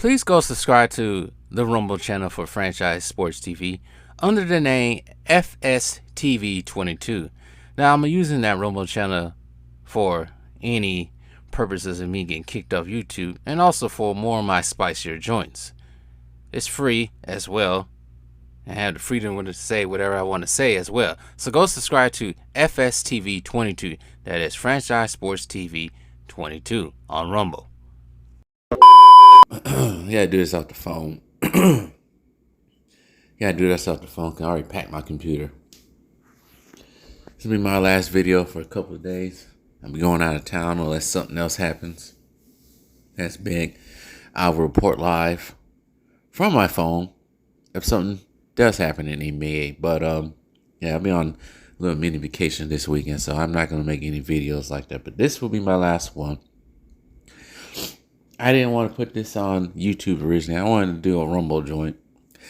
Please go subscribe to the Rumble channel for Franchise Sports TV under the name FSTV22. Now, I'm using that Rumble channel for any purposes of me getting kicked off YouTube and also for more of my spicier joints. It's free as well. I have the freedom to say whatever I want to say as well. So go subscribe to FSTV22. That is Franchise Sports TV 22 on Rumble. Yeah, do this off the phone. Yeah, do this off the phone. I already packed my computer. This will be my last video for a couple of days. I'll be going out of town unless something else happens. That's big. I'll report live from my phone if something does happen in the NBA. But yeah, I'll be on a little mini vacation this weekend, so I'm not going to make any videos like that. But this will be my last one. I didn't want to put this on YouTube originally. I wanted to do a Rumble joint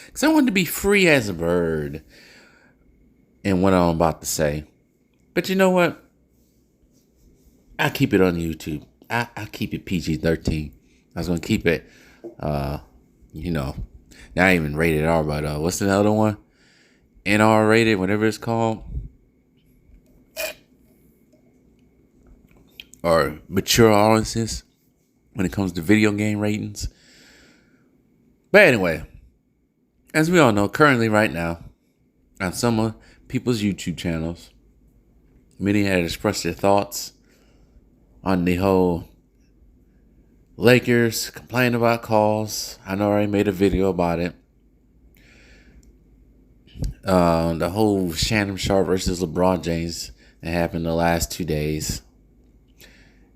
because I wanted to be free as a bird in what I'm about to say. But you know what? I'll keep it on YouTube. I'll keep it PG-13. I was going to keep it, not even rated R, but what's the other one? NR rated, whatever it's called. Or mature audiences when it comes to video game ratings. But anyway, as we all know, currently right now, on some of people's YouTube channels, many had expressed their thoughts on the whole Lakers complaining about calls. I know I already made a video about it. The whole Shannon Sharpe versus LeBron James that happened the last 2 days.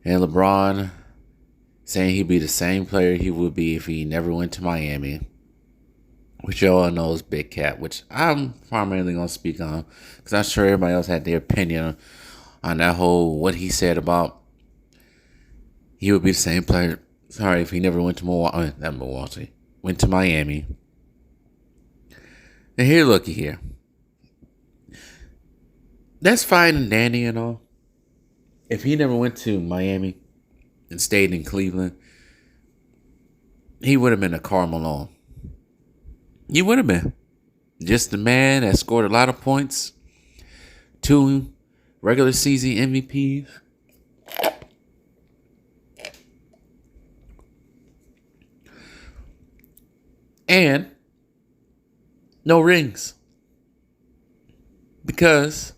And LeBron saying he'd be the same player he would be if he never went to Miami. Which y'all know is big cap, which I'm primarily going to speak on. Because I'm sure everybody else had their opinion on that whole, what he said about he would be the same player. Sorry, if he never went to Milwaukee. Went to Miami. And here, looky here. That's fine and dandy and all. If he never went to Miami and stayed in Cleveland, he would have been a Karl Malone. He would have been. Just the man that scored a lot of points. 2 regular season MVPs. And no rings. Because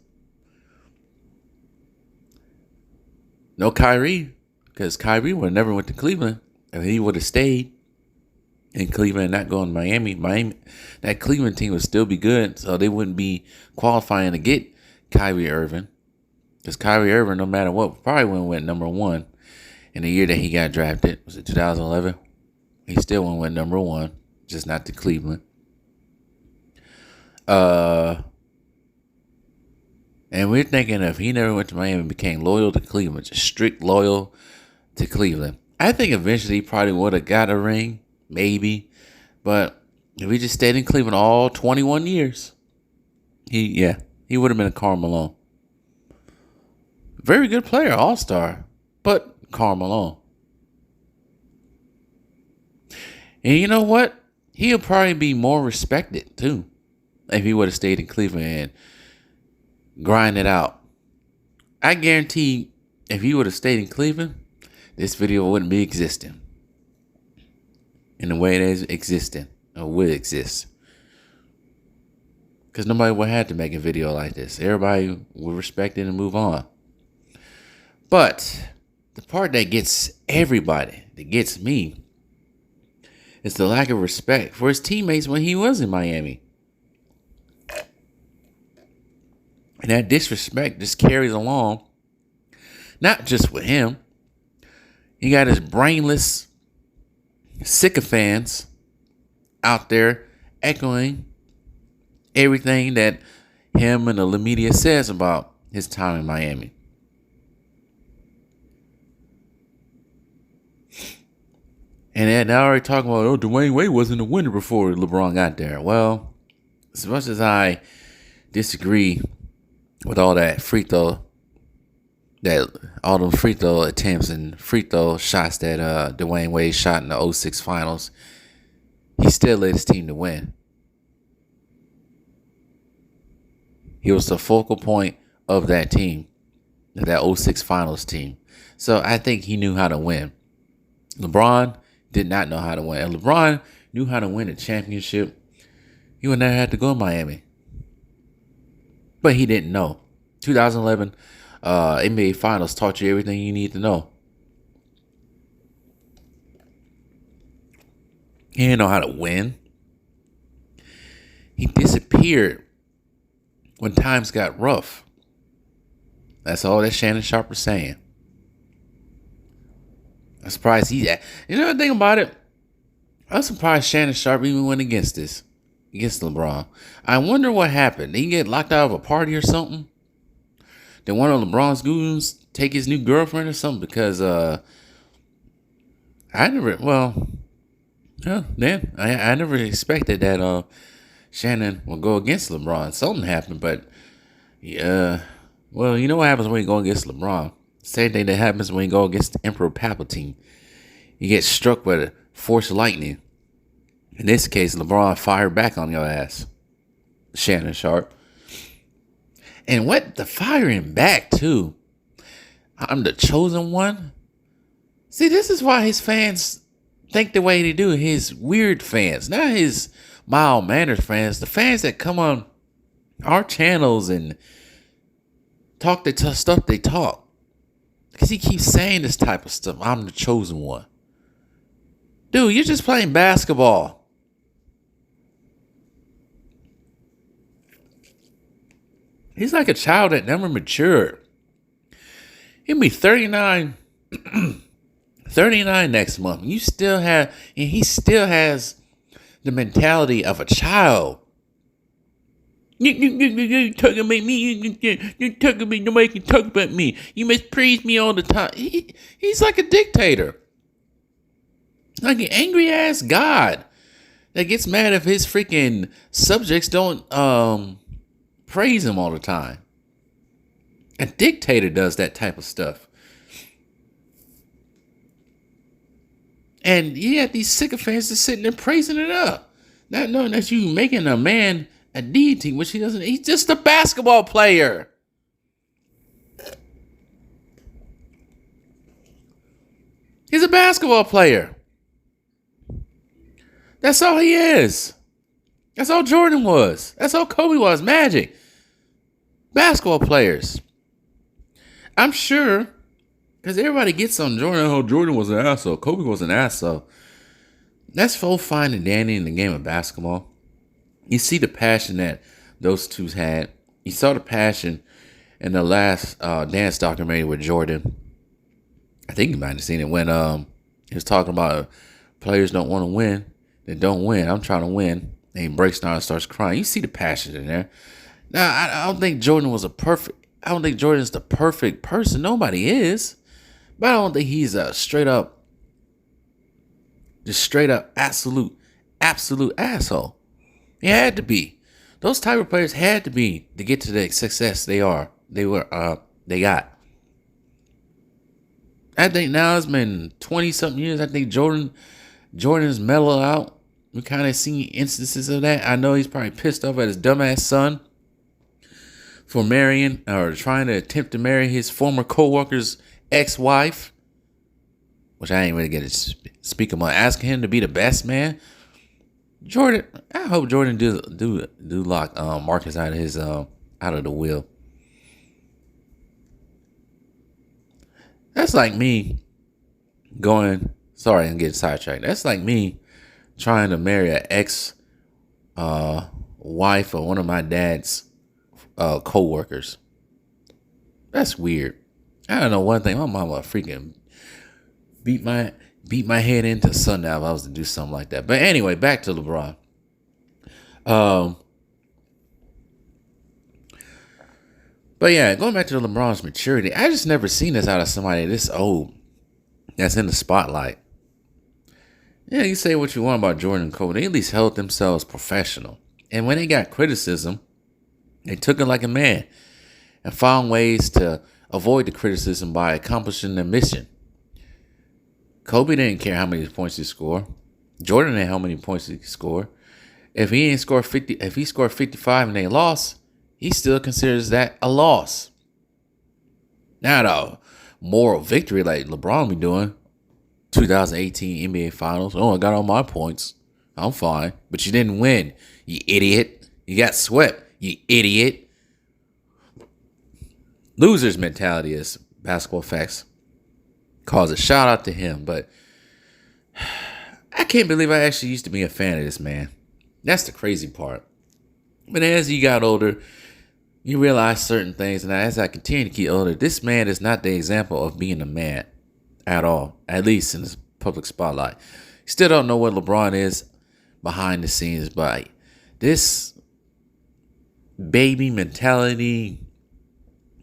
no Kyrie. Because Kyrie would have never went to Cleveland. If he would have stayed in Cleveland and not going to Miami, that Cleveland team would still be good. So they wouldn't be qualifying to get Kyrie Irving. Because Kyrie Irving, no matter what, probably wouldn't win number 1 in the year that he got drafted. Was it 2011? He still wouldn't win number 1. Just not to Cleveland. And we're thinking if he never went to Miami and became loyal to Cleveland, just strict loyal to Cleveland, I think eventually he probably would have got a ring, maybe. But if he just stayed in Cleveland all 21 years, he would have been a Karl Malone. Very good player, all-star, but Karl Malone. And you know what? He'll probably be more respected, too, if he would have stayed in Cleveland and grind it out. I guarantee if he would have stayed in Cleveland, this video wouldn't be existing in the way it is existing or would exist. Because nobody would have to make a video like this. Everybody would respect it and move on. But the part that gets everybody, that gets me, is the lack of respect for his teammates when he was in Miami. And that disrespect just carries along, not just with him. He got his brainless sycophants out there echoing everything that him and the media says about his time in Miami. And they're already talking about, Dwayne Wade wasn't a winner before LeBron got there. Well, as much as I disagree with all that free throw that all them free throw attempts and free throw shots that Dwayne Wade shot in the '06 finals, he still led his team to win. He was the focal point of that team, that '06 finals team. So I think he knew how to win. LeBron did not know how to win. And LeBron knew how to win a championship, he would never have to go to Miami. But he didn't know. 2011 NBA Finals taught you everything you need to know. He didn't know how to win. He disappeared when times got rough. That's all that Shannon Sharpe was saying. I'm surprised you know the thing about it? I'm surprised Shannon Sharpe even went against LeBron. I wonder what happened. Did he get locked out of a party or something? Did one of LeBron's goons take his new girlfriend or something? Because I never expected that Shannon would go against LeBron. Something happened, but yeah. Well, you know what happens when you go against LeBron? Same thing that happens when you go against Emperor Palpatine. You get struck with a force of lightning. In this case, LeBron fired back on your ass, Shannon Sharpe. And what the firing back too? I'm the chosen one. See, this is why his fans think the way they do. His weird fans, not his mild mannered fans. The fans that come on our channels and talk the stuff they talk. Because he keeps saying this type of stuff. I'm the chosen one. Dude, you're just playing basketball. He's like a child that never matured. He'll be 39 next month. He still has the mentality of a child. You talking about me? You talking about nobody can talk about me. You must praise me all the time. He's like a dictator, like an angry ass god that gets mad if his freaking subjects don't praise him all the time. A dictator does that type of stuff. And you got these sycophants just sitting there praising it up, not knowing that you making a man a deity, which he doesn't. He's just a basketball player. He's a basketball player. That's all he is. That's all Jordan was. That's all Kobe was. Magic. Basketball players. I'm sure, because everybody gets on Jordan. Oh, Jordan was an asshole. Kobe was an asshole. That's so fine and dandy in the game of basketball. You see the passion that those two had. You saw the passion in the last dance documentary with Jordan. I think you might have seen it when he was talking about players don't want to win. They don't win. I'm trying to win. And he breaks down and starts crying. You see the passion in there. Now, I don't think Jordan's the perfect person. Nobody is. But I don't think he's a straight up absolute asshole. He had to be. Those type of players had to be to get to the success they got. I think now it's been 20-something years. I think Jordan's mellowed out. We kind of seen instances of that. I know he's probably pissed off at his dumbass son for marrying or trying to attempt to marry his former co-worker's ex-wife, which I ain't really get to speak about. Asking him to be the best man. Jordan, I hope Jordan do lock Marcus out of the will. That's like me going. Sorry, I'm getting sidetracked. That's like me trying to marry an ex wife of one of my dad's co-workers. That's weird. I don't know one thing. My mama freaking beat my head into sundown if I was to do something like that. But anyway, back to LeBron. But yeah, going back to LeBron's maturity, I just never seen this out of somebody this old that's in the spotlight. Yeah, you say what you want about Jordan and Kobe. They at least held themselves professional. And when they got criticism, they took it like a man and found ways to avoid the criticism by accomplishing the mission. Kobe didn't care how many points he scored. Jordan didn't how many points he scored. If he scored 55 and they lost, he still considers that a loss. Not a moral victory like LeBron be doing. 2018 NBA Finals. Oh, I got all my points. I'm fine. But you didn't win, you idiot. You got swept, you idiot. Loser's mentality, is basketball facts. Calls a shout out to him, but I can't believe I actually used to be a fan of this man. That's the crazy part. But as you got older, you realize certain things, and as I continue to get older, this man is not the example of being a man at all, at least in the public spotlight. Still don't know what LeBron is behind the scenes, but this baby mentality,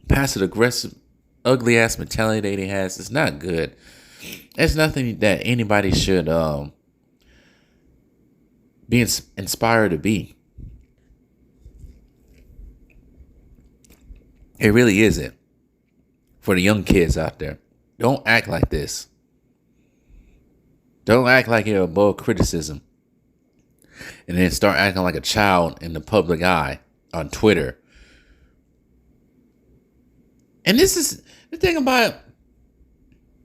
passive aggressive, ugly ass mentality that he has is not good. It's nothing that anybody should be inspired to be. It really isn't. For the young kids out there, don't act like this. Don't act like you're above criticism. And then start acting like a child in the public eye on Twitter. And this is the thing about it.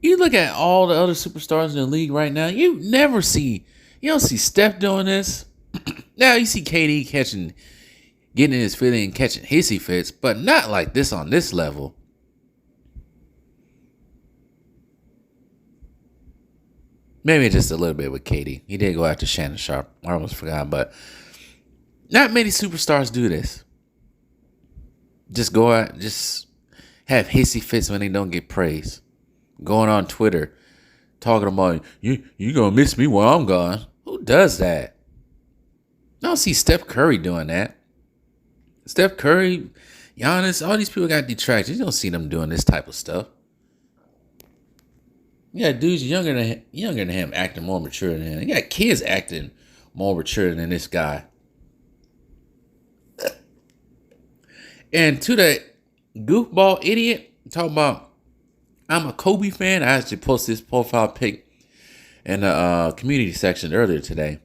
You look at all the other superstars in the league right now, you don't see Steph doing this. Now you see KD getting in his feeling and catching hissy fits, but not like this on this level. Maybe just a little bit with KD. He did go after Shannon Sharpe. I almost forgot, but not many superstars do this. Just go out, just have hissy fits when they don't get praise. Going on Twitter, talking about, you gonna miss me while I'm gone. Who does that? I don't see Steph Curry doing that. Steph Curry, Giannis, all these people got detractors. You don't see them doing this type of stuff. You got dudes younger than him acting more mature than him. You got kids acting more mature than this guy. And to that goofball idiot talking about, I'm a Kobe fan. I actually posted this profile pic in the community section earlier today.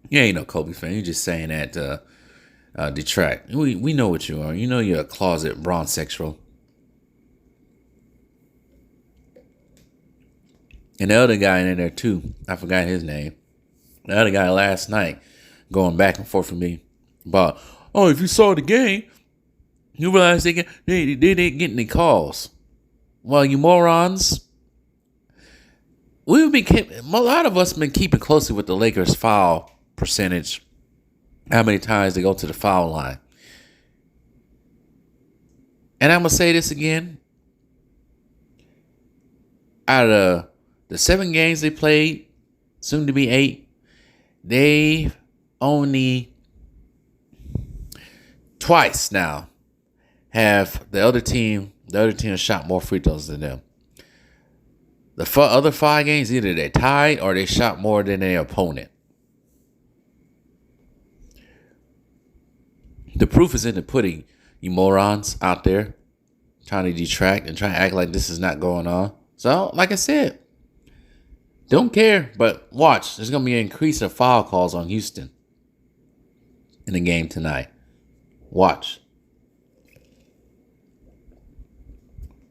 You ain't no Kobe fan. You're just saying that to detract. We know what you are. You know you're a closet bronzexual. And the other guy in there too, I forgot his name. The other guy last night going back and forth with me about, oh, if you saw the game, you realize they didn't get any calls. Well, you morons, a lot of us have been keeping closely with the Lakers' foul percentage. How many times they go to the foul line. And I'm going to say this again. Out of the 7 games they played, soon to be 8, they only twice now have the other team shot more free throws than them. The other 5 games, either they tied or they shot more than their opponent. The proof is in the pudding, you morons out there trying to detract and trying to act like this is not going on. So, like I said, don't care, but watch. There's going to be an increase of foul calls on Houston in the game tonight. Watch.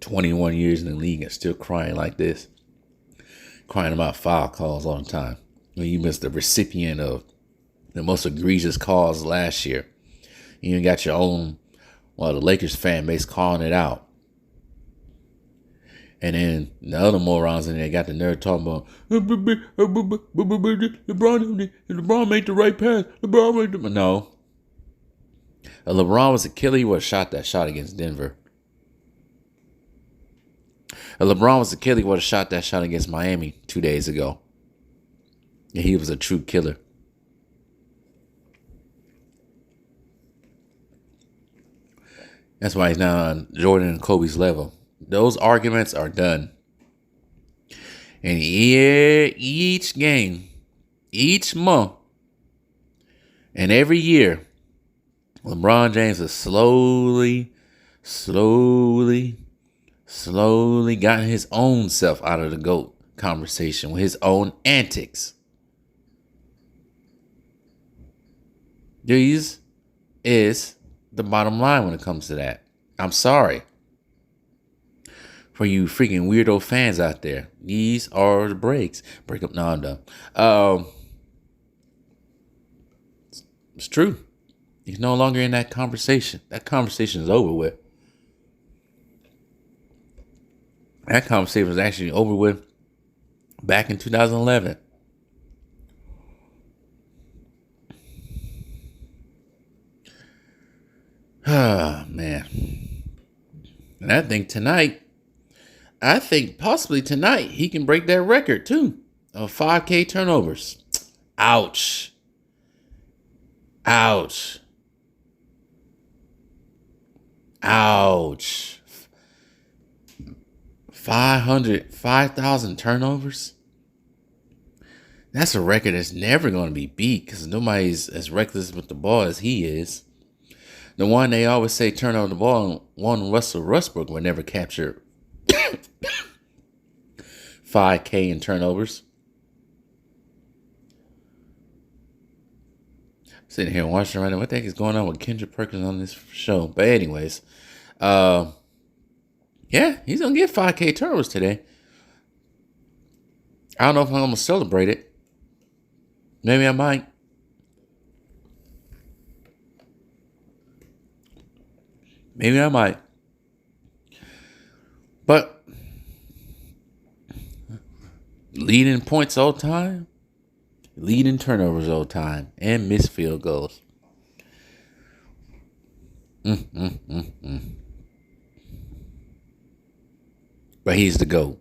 21 years in the league and still crying like this. Crying about foul calls all the time. When you missed the recipient of the most egregious calls last year. You even got your own, the Lakers fan base calling it out. And then the other morons in there got the nerve talking about LeBron made the right pass. No. If LeBron was a killer, he would have shot that shot against Denver. If LeBron was a killer, he would have shot that shot against Miami 2 days ago. And he was a true killer. That's why he's now on Jordan and Kobe's level. Those arguments are done. And each game, each month, and every year, LeBron James is slowly slowly gotten his own self out of the GOAT conversation with his own antics. These is the bottom line when it comes to that. I'm sorry for you freaking weirdo fans out there. These are the breaks. Break up. No, I'm done. It's true. He's no longer in that conversation. That conversation is over with. That conversation was actually over with back in 2011. Ah, man. And I think possibly tonight he can break that record too of 5K turnovers. Ouch. Ouch. Ouch. 5,000 turnovers. That's a record that's never going to be beat because nobody's as reckless with the ball as he is. The one they always say turn over the ball, one Russell Westbrook would never capture 5K in turnovers. Sitting here watching right now. What the heck is going on with Kendrick Perkins on this show? But anyways, yeah, he's going to get 5K turnovers today. I don't know if I'm going to celebrate it. Maybe I might. Maybe I might. But leading points all the time, leading turnovers all the time, and missed field goals. But he's the GOAT.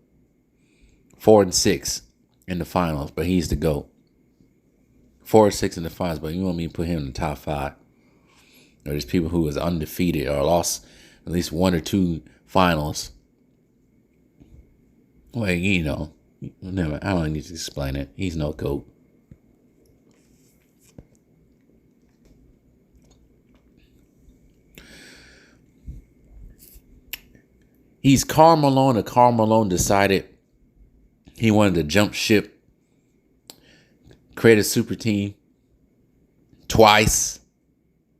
4-6 in the finals, but he's the GOAT. 4-6 in the finals, but you want me to put him in the top 5? Or there's people who was undefeated or lost at least 1 or 2 finals. Well, you know, I don't need to explain it. He's no GOAT. He's Karl Malone, and Karl Malone decided he wanted to jump ship, create a super team twice.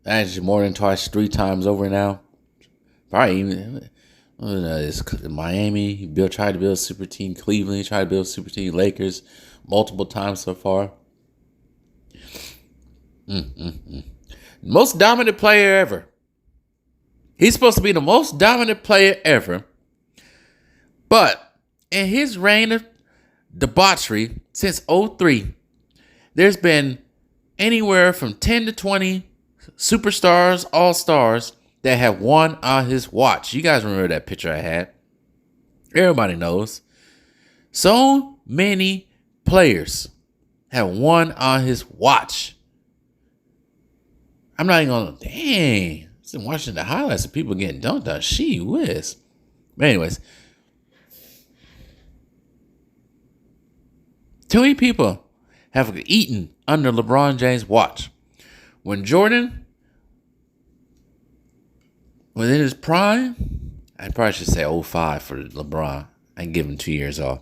Actually, more than twice, 3 times over now. Probably even it's Miami. He tried to build a super team. Cleveland, he tried to build a super team. Lakers, multiple times so far. Most dominant player ever. He's supposed to be the most dominant player ever. But in his reign of debauchery since 2003, there's been anywhere from 10 to 20 superstars, all-stars that have won on his watch. You guys remember that picture I had? Everybody knows. So many players have won on his watch. I'm not even going to, dang. I'm watching the highlights of people getting dunked on. She whiz. But anyways, too many people have eaten under LeBron James' watch. When Jordan was in his prime, I probably should say 05 for LeBron. I can give him 2 years off.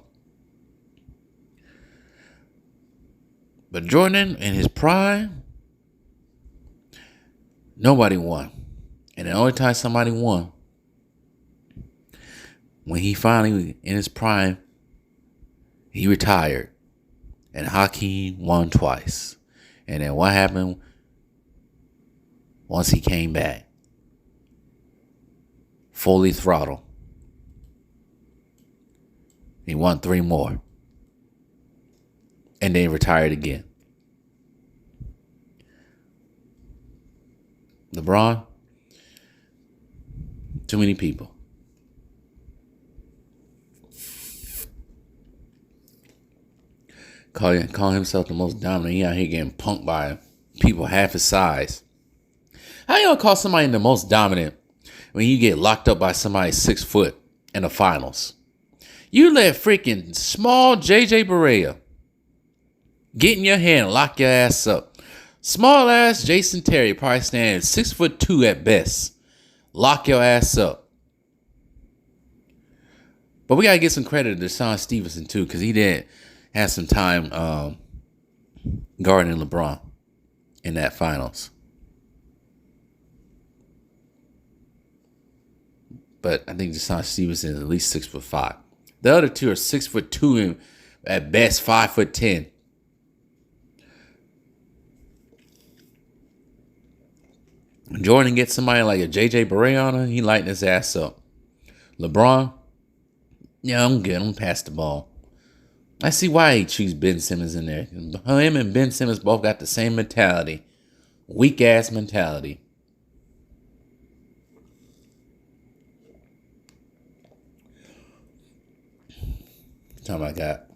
But Jordan in his prime, nobody won. And the only time somebody won, when he finally, in his prime, he retired. And Hakeem won twice. And then what happened once he came back? Fully throttled. He won 3 more. And then retired again. LeBron, too many people. Call himself the most dominant. He out here getting punked by people half his size. How you gonna call somebody the most dominant when you get locked up by somebody 6 foot in the finals? You let freaking small JJ Barea get in your hand and lock your ass up. Small ass Jason Terry probably standing 6'2" at best. Lock your ass up. But we got to give some credit to Deshaun Stevenson, too, because he did have some time guarding LeBron in that finals. But I think Deshaun Stevenson is at least 6'5". The other two are 6'2" and at best 5'10". Jordan gets somebody like a JJ Barea on him, he lighting his ass up. LeBron, yeah, I'm good. I'm gonna pass the ball. I see why he choose Ben Simmons in there. Him and Ben Simmons both got the same mentality. Weak ass mentality. What time I got?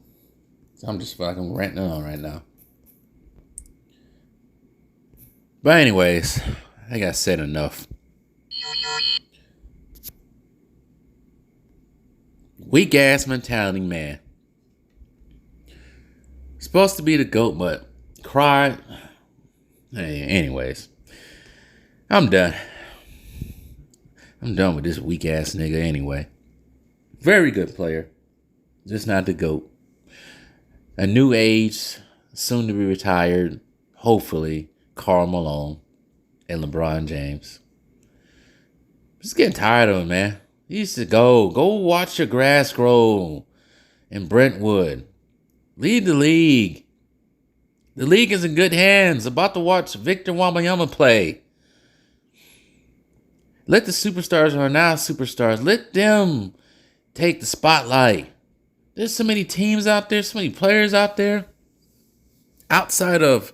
So I'm just fucking ranting on right now. But anyways, I think I said enough. Weak ass mentality, man. Supposed to be the GOAT, but cried. Hey, anyways, I'm done. I'm done with this weak ass nigga anyway. Very good player, just not the GOAT. A new age, soon to be retired, hopefully, Karl Malone and LeBron James. Just getting tired of him, man. He used to go watch your grass grow in Brentwood. Lead the league. The league is in good hands. About to watch Victor Wembanyama play. Let the superstars who are now superstars, let them take the spotlight. There's so many teams out there, so many players out there. Outside of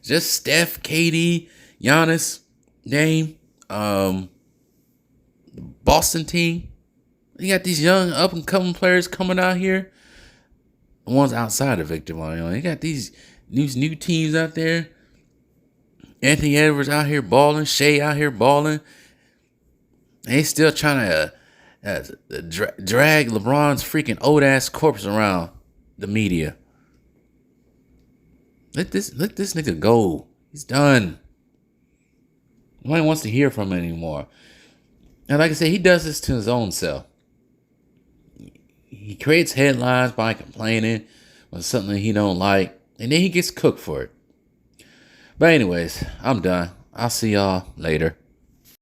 just Steph, KD, Giannis, Dame, Boston team. You got these young up-and-coming players coming out here. The ones outside of Victor Wembanyama. You got these new teams out there. Anthony Edwards out here balling. Shea out here balling. They still trying to drag LeBron's freaking old-ass corpse around the media. Let this nigga go. He's done. Nobody wants to hear from him anymore. And like I said, he does this to his own self. He creates headlines by complaining on something he don't like, and then he gets cooked for it. But anyways, I'm done. I'll see y'all later.